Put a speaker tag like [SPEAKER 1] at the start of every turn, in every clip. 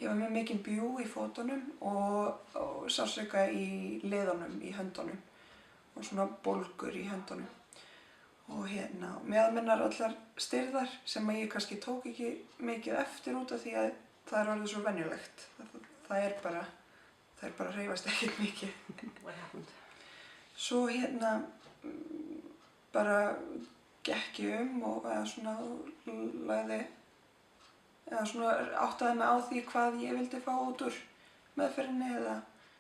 [SPEAKER 1] Ég var með mikinn bjú í fótunum og sársauka í liðunum, í höndunum og svona bólgur í höndunum. Og meðalmennar allar stirðar sem ég kannski tók ekki mikið eftir út af því að það orðið svo venjulegt. Það er bara hreyfast ekkert mikið.
[SPEAKER 2] What happened?
[SPEAKER 1] Svo bara gekk ég og áttaði mig á því hvað ég vildi fá út úr meðferðinni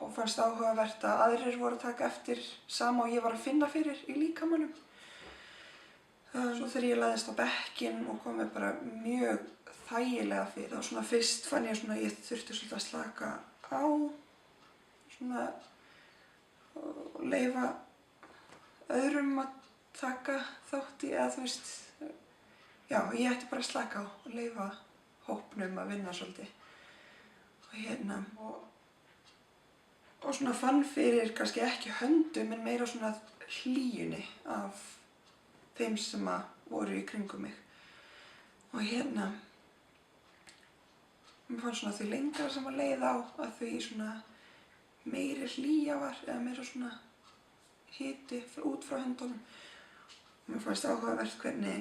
[SPEAKER 1] og fannst áhugavert að aðrir voru að taka eftir sama og ég var að finna fyrir í líkamanum. Svo þegar ég lagðist á bekkinn og kom mér bara mjög þægilega fyrir og svona fyrst fann ég ég þurfti svolítið að slaka á og leyfa öðrum að taka þátt í eða þú veist, já, ég ætti bara að slaka á og leyfa hópnum að vinna svolítið. Og svona fann fyrir kannski ekki höndum en meira svona hlýjunni af þeim sem voru í kringum mig. Og mér fannst svona því lengra sem að leið á að því svona meiri hlýja var eða meira svona hiti út frá höndunum. Og mér fannst áhugavert hvernig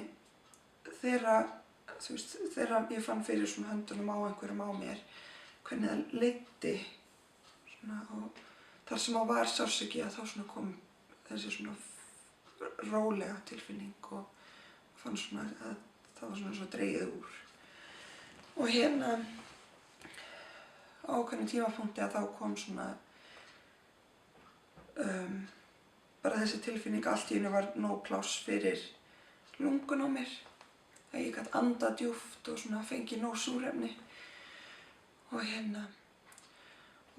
[SPEAKER 1] þegar ég fann fyrir svona höndunum á einhverjum á mér, hvernig það leiddi svona og þar sem var sársauki að þá svona kom þessi svona rólega tilfinning og fann svona að það var svona svo dregið úr. Og á ákveðnum tímapunkti að þá kom svona bara þessi tilfinning allt í einu var nóg pláss fyrir lungun á mér. Að ég gat andað djúpt og svona fengið nóg súrefni og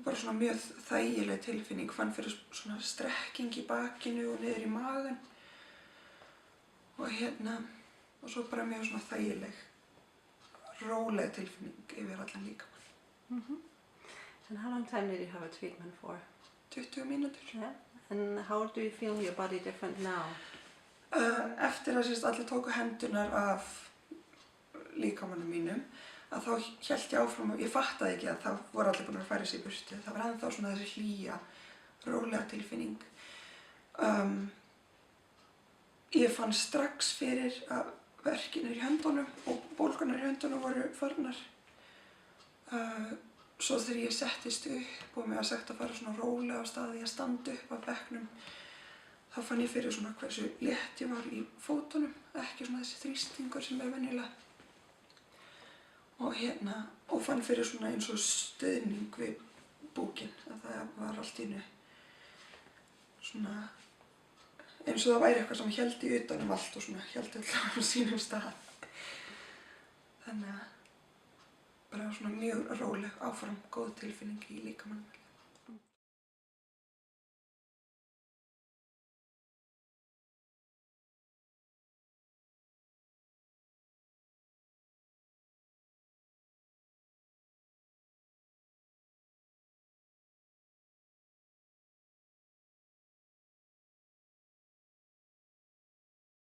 [SPEAKER 1] bara svona mjög þægileg tilfinning, fann fyrir svona strekking í bakinu og niður í magann og svo bara mjög svona þægileg, róleg tilfinning yfir allan líkamann.
[SPEAKER 2] And how long time did you have a treatment for?
[SPEAKER 1] 20 mínútur.
[SPEAKER 2] Yeah. And how do you feel your body different now?
[SPEAKER 1] Eftir að allir tóku hendurnar af líkamanum mínum, að þá hélt ég áfram og ég fattaði ekki að það voru allir búin að færa sig í burtu. Það var ennþá svona þessi hlýja, rólega tilfinning. Ég fann strax fyrir að verkirnir í höndunum og bólgunar í höndunum voru farnar. Svo þegar ég settist upp og mér var sagt að fara svona rólega á stað í að standa upp af bekknum, þá fann ég fyrir svona hversu létt ég var í fótunum, ekki svona þessi þrýstingur sem venjulega. Og fann fyrir svona eins og stuðning við búkinn, að það var allt í einu svona eins og það væri eitthvað sem héldi utan allt og svona héldi alltaf á sínum stað. Þannig að bara svona mjög róleg áfram góð tilfinning í líkamanum.